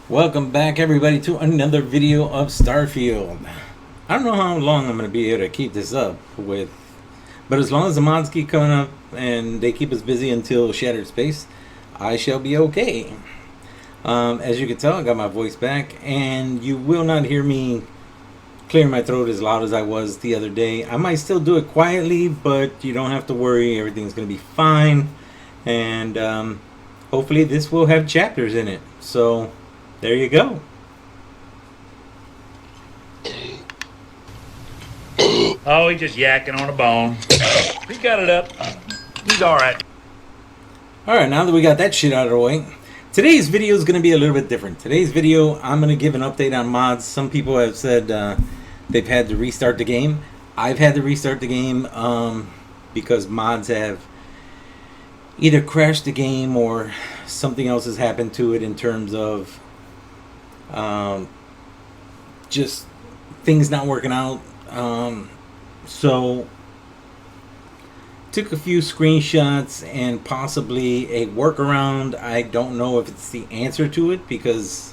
Welcome back, everybody, to another video of Starfield. I don't know how long I'm going to be able to keep this up with, but as long as the mods keep coming up and they keep us busy until Shattered Space, I shall be okay. As you can tell, I got my voice back, and you will not hear me clear my throat as loud as I was the other day. I might still do it quietly, but you don't have to worry. Everything's going to be fine, and hopefully this will have chapters in it. So there you go. Oh, he's just yakking on a bone. He got it up. He's all right. Alright, now that we got that shit out of the way, today's video is going to be a little bit different. Today's video, I'm going to give an update on mods. Some people have said they've had to restart the game. I've had to restart the game because mods have either crashed the game or something else has happened to it in terms of just things not working out. So took a few screenshots and possibly a workaround. I don't know if it's the answer to it because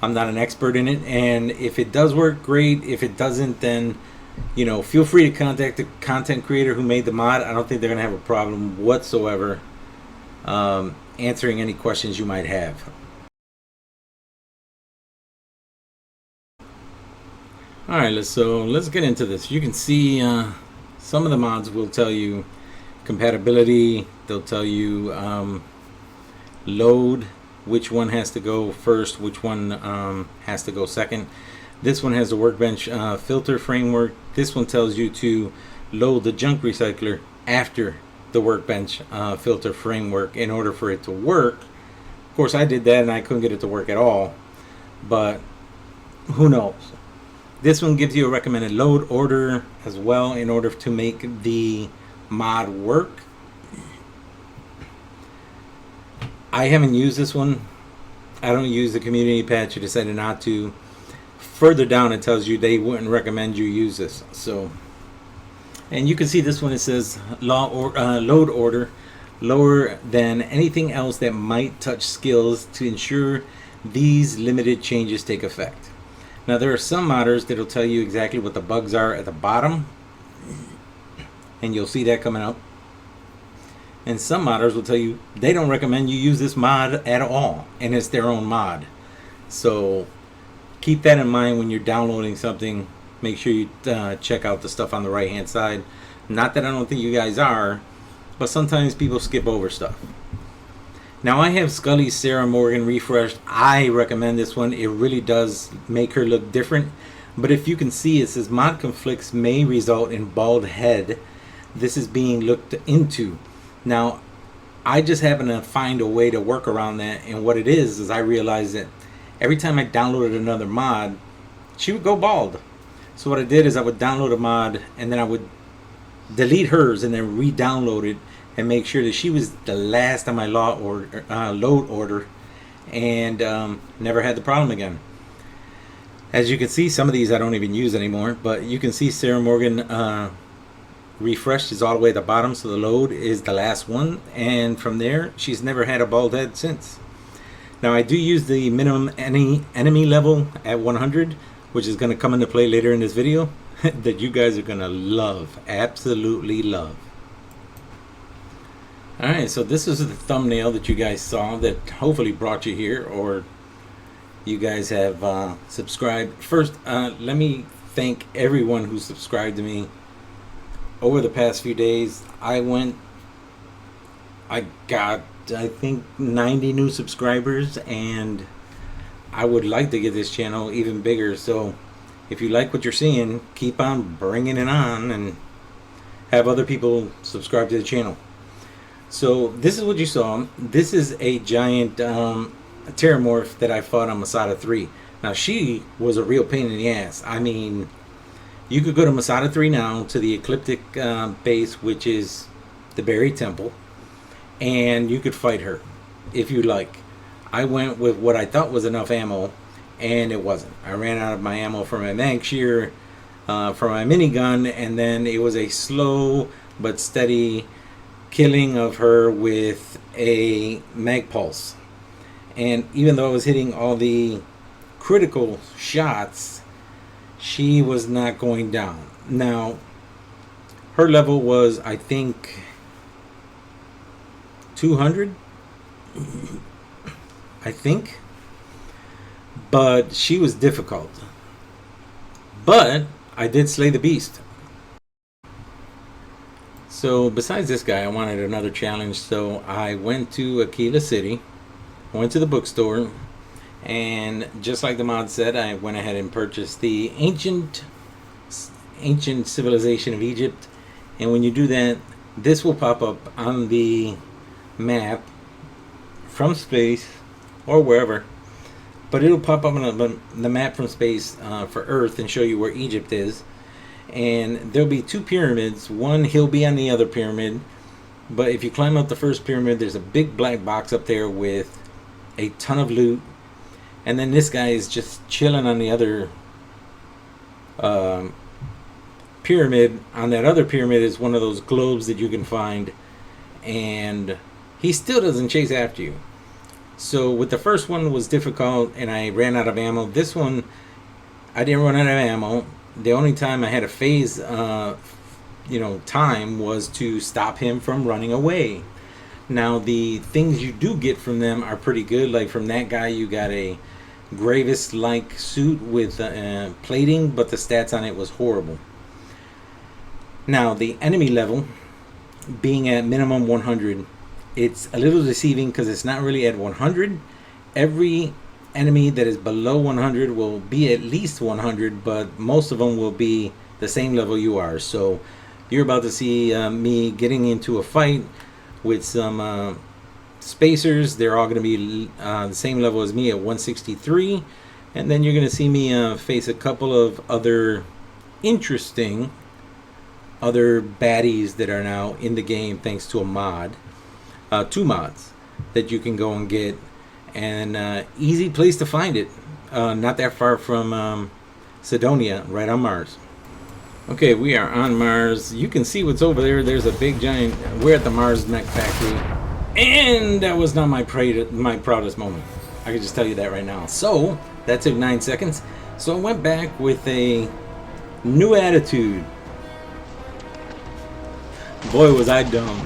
I'm not an expert in it, and if it does work, great. If it doesn't, then feel free to contact the content creator who made the mod. I don't think they're gonna have a problem whatsoever answering any questions you might have. Alright, let's get into this. You can see some of the mods will tell you compatibility. They'll tell you load, which one has to go first, which one has to go second. This one has the workbench filter framework. This one tells you to load the junk recycler after the workbench filter framework in order for it to work. Of course, I did that and I couldn't get it to work at all, but who knows. This one gives you a recommended load order as well in order to make the mod work. I haven't used this one. I don't use the community patch. I decided not to. Further down it tells you they wouldn't recommend you use this. So, and you can see this one, it says load order lower than anything else that might touch skills to ensure these limited changes take effect. Now there are some modders that'll tell you exactly what the bugs are at the bottom, and you'll see that coming up. And some modders will tell you they don't recommend you use this mod at all, and it's their own mod. So keep that in mind when you're downloading something. Make sure you check out the stuff on the right hand side. Not that I don't think you guys are, but sometimes people skip over stuff. Now I have Scully's Sarah Morgan refreshed. I recommend this one. It really does make her look different. But if you can see, it says mod conflicts may result in bald head. This is being looked into. Now I just happen to find a way to work around that, and what it is I realized that every time I downloaded another mod, she would go bald. So what I did is I would download a mod and then I would delete hers and then re-download it and make sure that she was the last on my load order, and never had the problem again. As you can see, some of these I don't even use anymore, but you can see Sarah Morgan refreshed is all the way at the bottom, so the load is the last one, and from there she's never had a bald head since. Now I do use the minimum enemy level at 100, which is going to come into play later in this video that you guys are going to love, absolutely love. Alright, so this is the thumbnail that you guys saw that hopefully brought you here, or you guys have subscribed. First, let me thank everyone who subscribed to me over the past few days. I got, I think, 90 new subscribers, and I would like to get this channel even bigger. So if you like what you're seeing, keep on bringing it on and have other people subscribe to the channel. So this is what you saw. This is a giant Terramorph that I fought on Masada 3. Now she was a real pain in the ass. I mean, you could go to Masada 3 now, to the Ecliptic base, which is the Buried Temple, and you could fight her if you like. I went with what I thought was enough ammo, and it wasn't. I ran out of my ammo for my Mag Shear, for my minigun, and then it was a slow but steady killing of her with a Mag Pulse. And even though I was hitting all the critical shots, she was not going down. Now, her level was, I think, 200, I think. But she was difficult. But I did slay the beast. So besides this guy, I wanted another challenge. So I went to Aquila City, went to the bookstore, and just like the mod said, I went ahead and purchased the ancient civilization of Egypt. And when you do that, this will pop up on the map from space or wherever. But it'll pop up on the map from space for Earth and show you where Egypt is. And there'll be two pyramids. One, he'll be on the other pyramid. But if you climb up the first pyramid, there's a big black box up there with a ton of loot. And then this guy is just chilling on the other pyramid. On that other pyramid is one of those globes that you can find. And he still doesn't chase after you. So with the first one was difficult and I ran out of ammo. This one, I didn't run out of ammo. The only time I had a phase, time was to stop him from running away. Now the things you do get from them are pretty good. Like from that guy, you got a Gravis-like suit with plating, but the stats on it was horrible. Now the enemy level, being at minimum 100, it's a little deceiving because it's not really at 100. Every enemy that is below 100 will be at least 100, but most of them will be the same level you are. So you're about to see me getting into a fight with some spacers. They're all going to be the same level as me at 163. And then you're going to see me face a couple of other interesting baddies that are now in the game thanks to a mod. Two mods that you can go and get, and easy place to find it, not that far from Sidonia, right on Mars. Okay, we are on Mars. You can see what's over there. There's a big giant, we're at the Mars Mech Factory, and that was not my proudest moment. I can just tell you that right now. So that took 9 seconds. So I went back with a new attitude. Boy, was I dumb.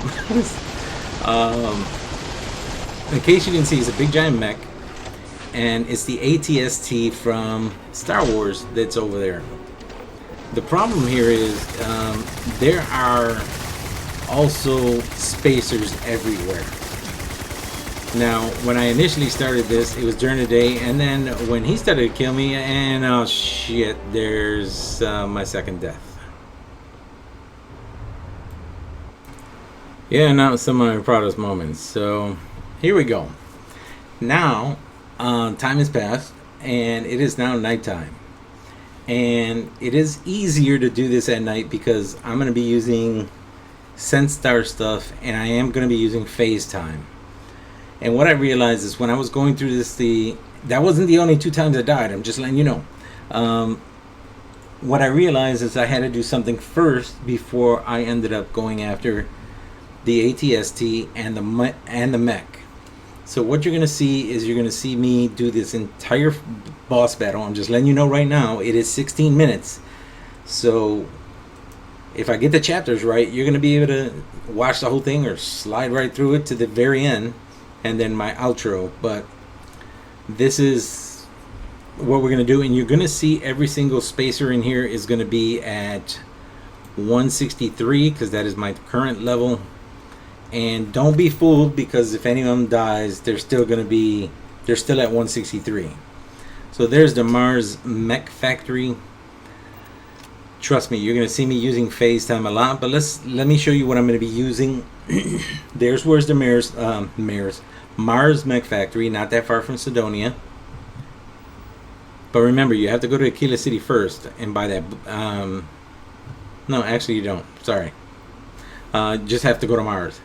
In case you didn't see, it's a big giant mech, and it's the ATST from Star Wars that's over there. The problem here is there are also spacers everywhere. Now, when I initially started this, it was during the day, and then when he started to kill me, and oh shit, there's my second death. Yeah, not some of my proudest moments. So here we go. Now, time has passed, and it is now nighttime. And it is easier to do this at night because I'm going to be using Sense Star stuff, and I am going to be using phase time. And what I realized is when I was going through this, that wasn't the only 2 times I died. I'm just letting you know. What I realized is I had to do something first before I ended up going after the ATST and the mech. So what you're going to see is you're going to see me do this entire boss battle. I'm just letting you know right now, it is 16 minutes. So if I get the chapters right, you're going to be able to watch the whole thing or slide right through it to the very end and then my outro. But this is what we're going to do, and you're going to see every single spacer in here is going to be at 163 because that is my current level. And don't be fooled, because if any of them dies, they're still at 163. So there's the Mars Mech Factory. Trust me, you're going to see me using phase time a lot, but let me show you what I'm going to be using. Where's the Mars Mech Factory, not that far from Sidonia. But remember, you have to go to Aquila City first and buy that. No, actually you don't. Sorry. Just have to go to Mars.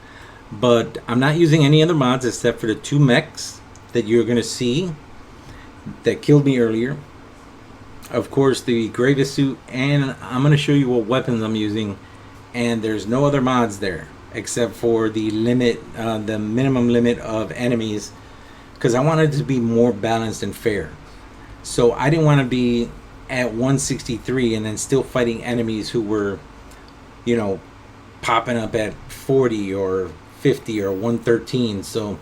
But I'm not using any other mods except for the 2 mechs that you're going to see that killed me earlier. Of course, the Gravis suit, and I'm going to show you what weapons I'm using. And there's no other mods there except for the limit, the minimum limit of enemies because I wanted it to be more balanced and fair. So I didn't want to be at 163 and then still fighting enemies who were, you know, popping up at 40 or 50 or 113. So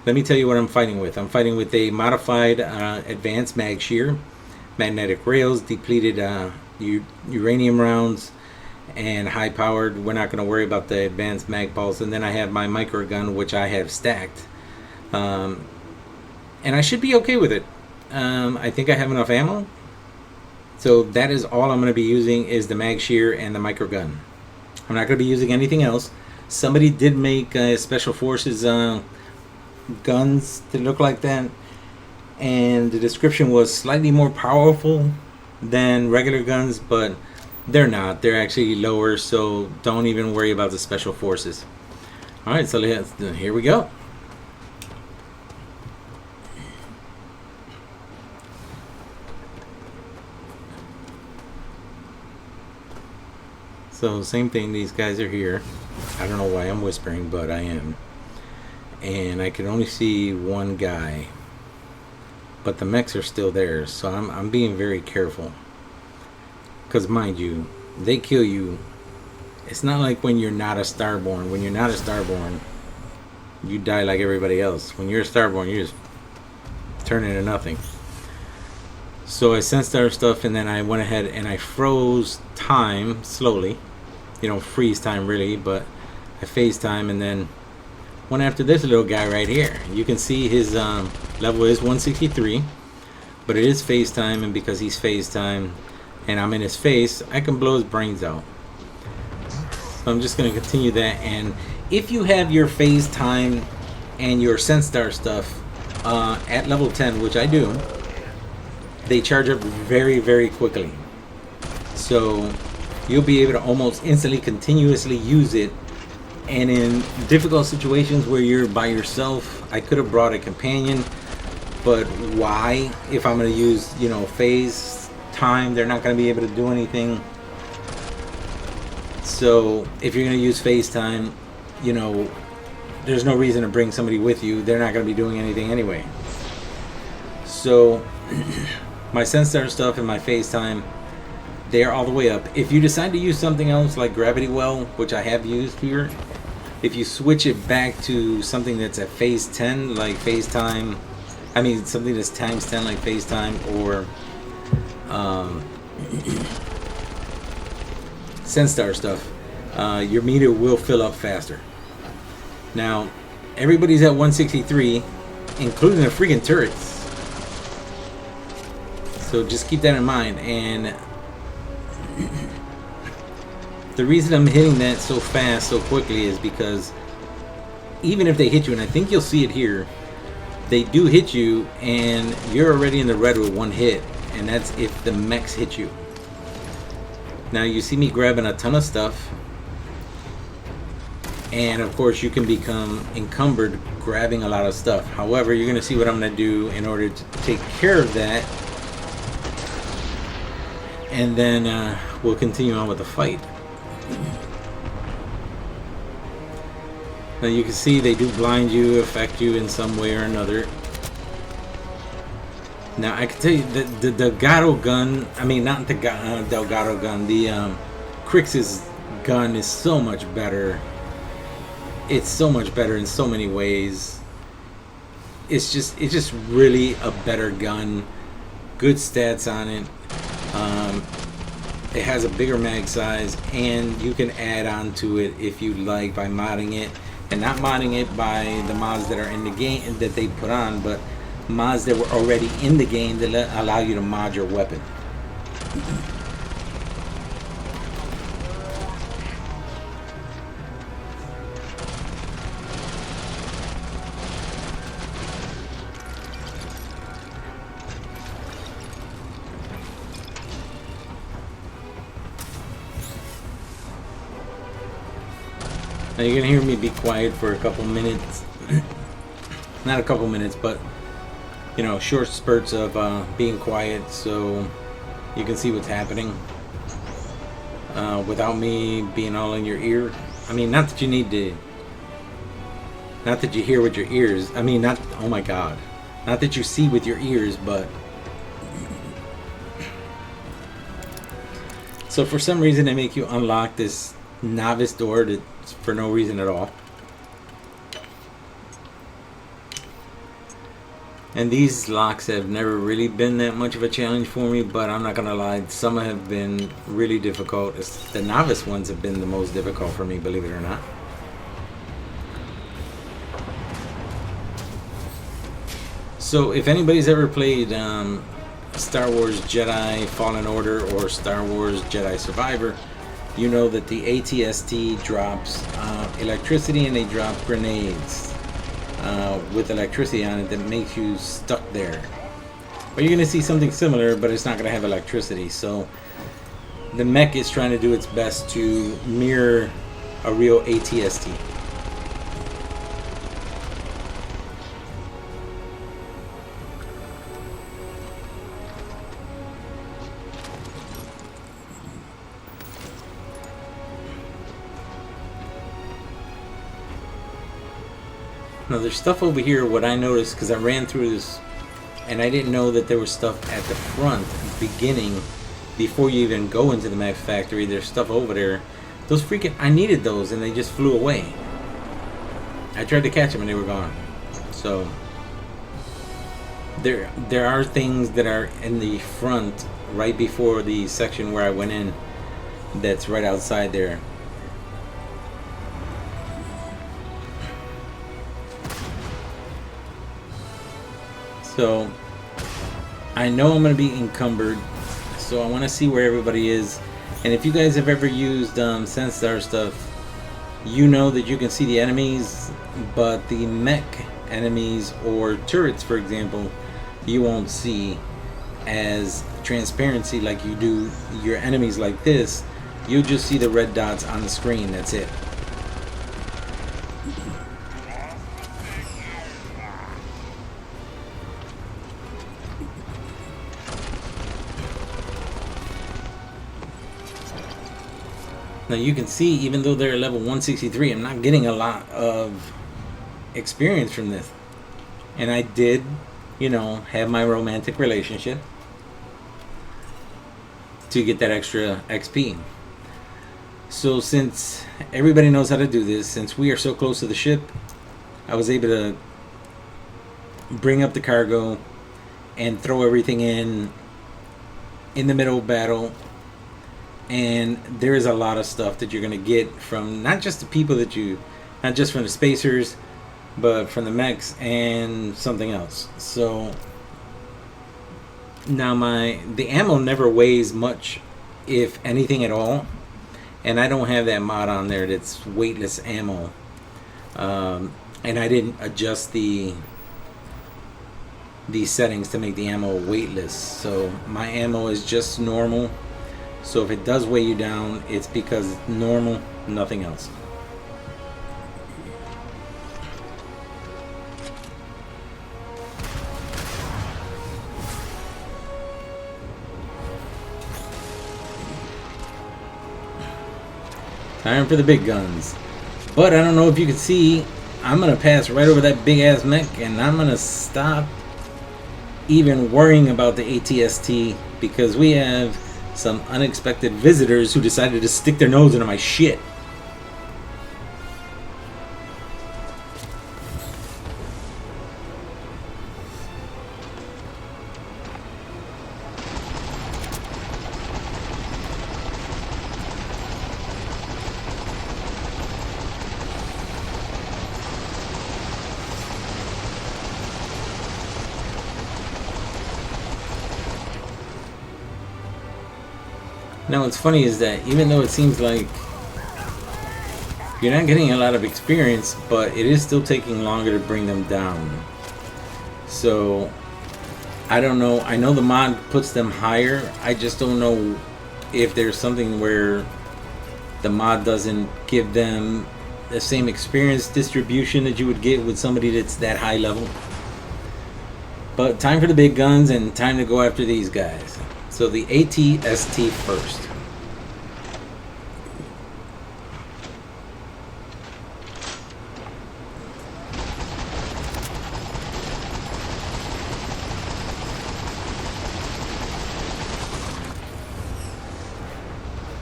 let me tell you what I'm fighting with. I'm fighting with a modified advanced mag shear, magnetic rails, depleted uranium rounds, and high powered. We're not going to worry about the advanced mag pulse. And then I have my micro gun, which I have stacked, and I should be okay with it. I think I have enough ammo, so that is all I'm going to be using is the mag shear and the micro gun. I'm not going to be using anything else. Somebody did make special forces guns to look like that, and the description was slightly more powerful than regular guns, but they're not. They're actually lower, so don't even worry about the special forces. Alright, so here we go. So same thing, these guys are here. I don't know why I'm whispering, but I am. And I can only see one guy, but the mechs are still there, so I'm being very careful. Because mind you, they kill you. It's not like when you're not a Starborn. When you're not a Starborn, you die like everybody else. When you're a Starborn, you just turn into nothing. So I sensed our stuff, and then I went ahead and I froze time slowly. You don't freeze time really, but I phase time, and then went after this little guy right here. You can see his level is 163, but it is phase time, and because he's phase time and I'm in his face, I can blow his brains out. So I'm just going to continue that. And if you have your phase time and your sense star stuff at level 10, which I do, they charge up very, very quickly. So you'll be able to almost instantly continuously use it. And in difficult situations where you're by yourself, I could have brought a companion, but why? If I'm going to use, you know, phase time, they're not going to be able to do anything. So if you're going to use phase time, you know, there's no reason to bring somebody with you. They're not going to be doing anything anyway. So my sense star stuff and my phase time, they're all the way up. If you decide to use something else like Gravity Well, which I have used here, if you switch it back to something that's at phase 10, like phase time, I mean something that's times 10 like phase time, or sense star stuff, your meter will fill up faster. Now, everybody's at 163, including the freaking turrets. So just keep that in mind. And the reason I'm hitting that so fast, so quickly, is because even if they hit you, and I think you'll see it here, they do hit you and you're already in the red with one hit, and that's if the mechs hit you. Now you see me grabbing a ton of stuff, and of course you can become encumbered grabbing a lot of stuff. However, you're going to see what I'm going to do in order to take care of that, and then we'll continue on with the fight. Now you can see they do blind you, affect you in some way or another. Now I can tell you that the Delgado gun, I mean not the Delgado gun, the Crix's gun is so much better. It's so much better in so many ways. It's just really a better gun. Good stats on it. It has a bigger mag size, and you can add on to it if you like by modding it, and not modding it by the mods that are in the game that they put on, but mods that were already in the game that allow you to mod your weapon. Now you're gonna hear me be quiet for a couple minutes. Not a couple minutes, but you know, short spurts of being quiet so you can see what's happening without me being all in your ear. I mean, not that you hear with your ears. I mean, not, oh my god. Not that you see with your ears, but... So for some reason they make you unlock this novice door for no reason at all. And these locks have never really been that much of a challenge for me, but I'm not gonna lie, some have been really difficult. The novice ones have been the most difficult for me, believe it or not. So if anybody's ever played Star Wars Jedi Fallen Order or Star Wars Jedi Survivor, you know that the ATST drops electricity, and they drop grenades with electricity on it that makes you stuck there. But you're going to see something similar, but it's not going to have electricity. So the mech is trying to do its best to mirror a real ATST. Now there's stuff over here, what I noticed, because I ran through this and I didn't know that there was stuff at the front, beginning, before you even go into the mech factory. There's stuff over there. Those freaking, I needed those and they just flew away. I tried to catch them and they were gone. So there are things that are in the front right before the section where I went in that's right outside there. So I know I'm going to be encumbered, so I want to see where everybody is. And if you guys have ever used Senstar stuff, you know that you can see the enemies, but the mech enemies or turrets, for example, you won't see as transparency like you do your enemies like this. You'll just see the red dots on the screen, that's it. Now you can see, even though they're level 163, I'm not getting a lot of experience from this. And I did, you know, have my romantic relationship to get that extra XP. So since everybody knows how to do this, since we are so close to the ship, I was able to bring up the cargo and throw everything in the middle of battle. And there is a lot of stuff that you're going to get from not just the people that not just from the spacers, but from the mechs and something else. So now the ammo never weighs much, if anything at all. And I don't have that mod on there that's weightless ammo. And I didn't adjust these settings to make the ammo weightless. So my ammo is just normal. So if it does weigh you down, it's because it's normal, nothing else. Time for the big guns. But I don't know if you can see, I'm going to pass right over that big ass mech, and I'm going to stop even worrying about the ATST, because we have some unexpected visitors who decided to stick their nose into my shit. Now what's funny is that even though it seems like you're not getting a lot of experience, but it is still taking longer to bring them down. So I don't know. I know the mod puts them higher. I just don't know if there's something where the mod doesn't give them the same experience distribution that you would get with somebody that's that high level. But time for the big guns and time to go after these guys. So the ATST first.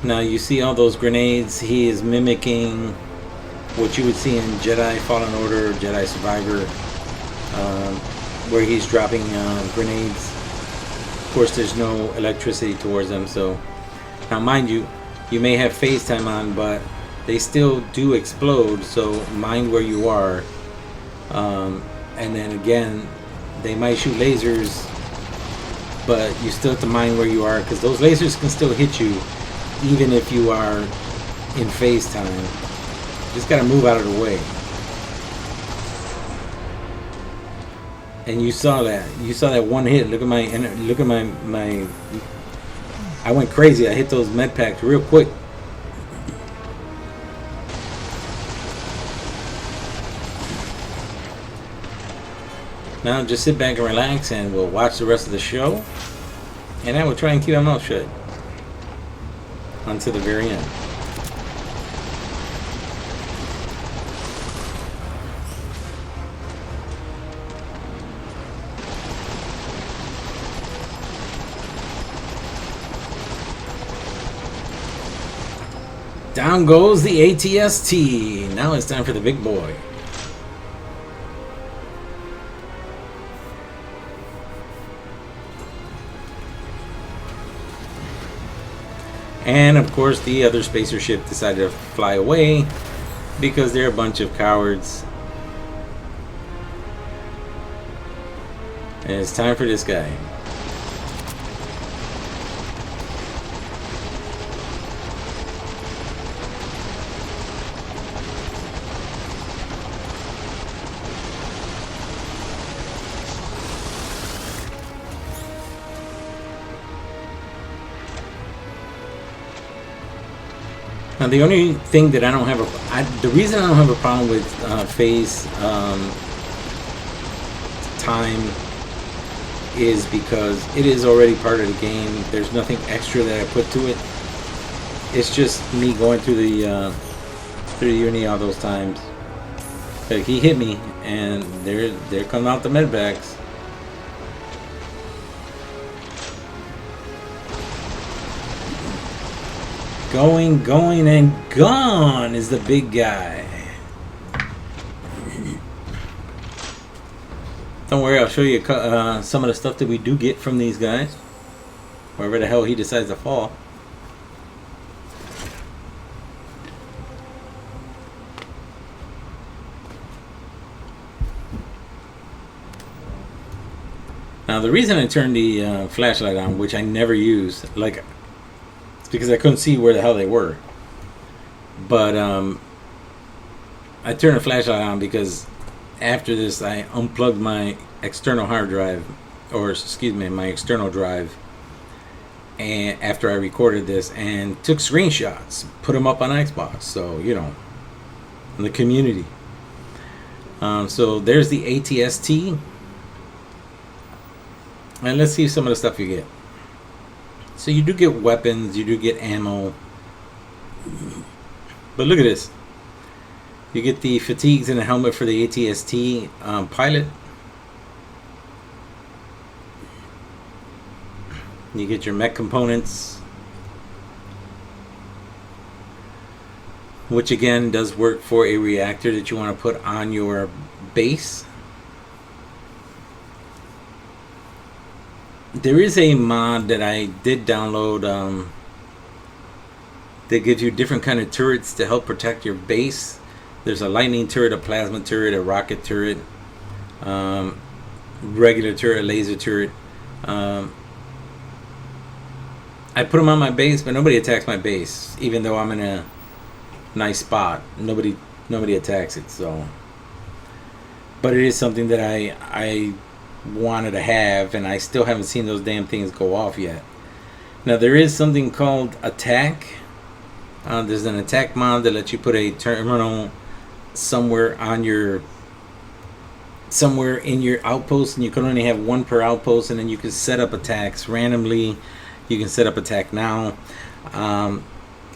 Now you see all those grenades. He is mimicking what you would see in Jedi Fallen Order, Jedi Survivor, where he's dropping grenades. Of course, there's no electricity towards them. So now, mind you, you may have FaceTime on, but they still do explode. So mind where you are. And then again, they might shoot lasers, but you still have to mind where you are, because those lasers can still hit you even if you are in FaceTime. Just gotta move out of the way. And you saw that. You saw that one hit. Look at my. I went crazy. I hit those med packs real quick. Now just sit back and relax, and we'll watch the rest of the show. And I will try and keep my mouth shut until the very end. Down goes the ATST. Now it's time for the big boy. And of course the other spacer ship decided to fly away because they're a bunch of cowards. And it's time for this guy. Now the only thing that I don't have the reason I don't have a problem with phase time is because it is already part of the game. There's nothing extra that I put to it. It's just me going through the uni all those times. Like, he hit me, and there come out the medvacs. Going, and gone is the big guy. Don't worry, I'll show you some of the stuff that we do get from these guys. Wherever the hell he decides to fall. Now the reason I turned the flashlight on, which I never use, like, it's because I couldn't see where the hell they were. But I turned the flashlight on because after this I unplugged my external hard drive, or excuse me, my external drive, and after I recorded this, and took screenshots, put them up on Xbox, so you know, in the community. So there's the ATST, and let's see some of the stuff you get. So you do get weapons, you do get ammo, but look at this. You get the fatigues and a helmet for the ATST pilot. You get your mech components, which again does work for a reactor that you want to put on your base. There is a mod that I did download that gives you different kind of turrets to help protect your base. There's a lightning turret, a plasma turret, a rocket turret, regular turret, laser turret. I put them on my base, but nobody attacks my base, even though I'm in a nice spot. Nobody attacks it. So, but it is something that I wanted to have, and I still haven't seen those damn things go off yet. Now there is something called attack. There's an attack mod that lets you put a terminal somewhere in your outpost, and you can only have one per outpost, and then you can set up attacks randomly. You can set up attack now.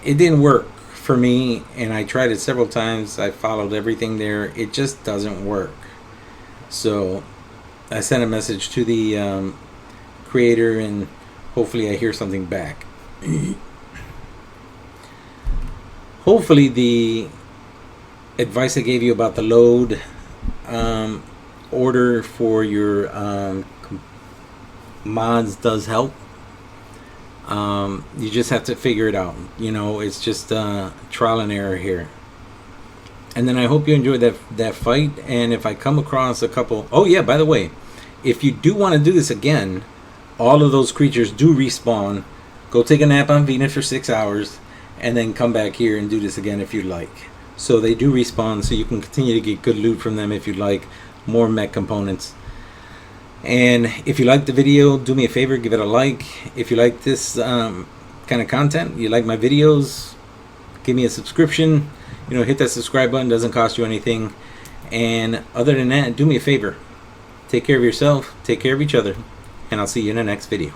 It didn't work for me, and I tried it several times. I followed everything there. It just doesn't work. So I sent a message to the creator, and hopefully I hear something back. hopefully the advice I gave you about the load order for your mods does help. You just have to figure it out. You know, it's just trial and error here. And then I hope you enjoyed that fight. And if I come across a couple... Oh, yeah, by the way, if you do want to do this again, all of those creatures do respawn. Go take a nap on Venus for 6 hours, and then come back here and do this again if you'd like. So they do respawn, so you can continue to get good loot from them if you'd like. More mech components. And if you like the video, do me a favor, give it a like. If you like this kind of content, you like my videos, give me a subscription. You know, hit that subscribe button, doesn't cost you anything. And other than that, do me a favor. Take care of yourself, take care of each other, and I'll see you in the next video.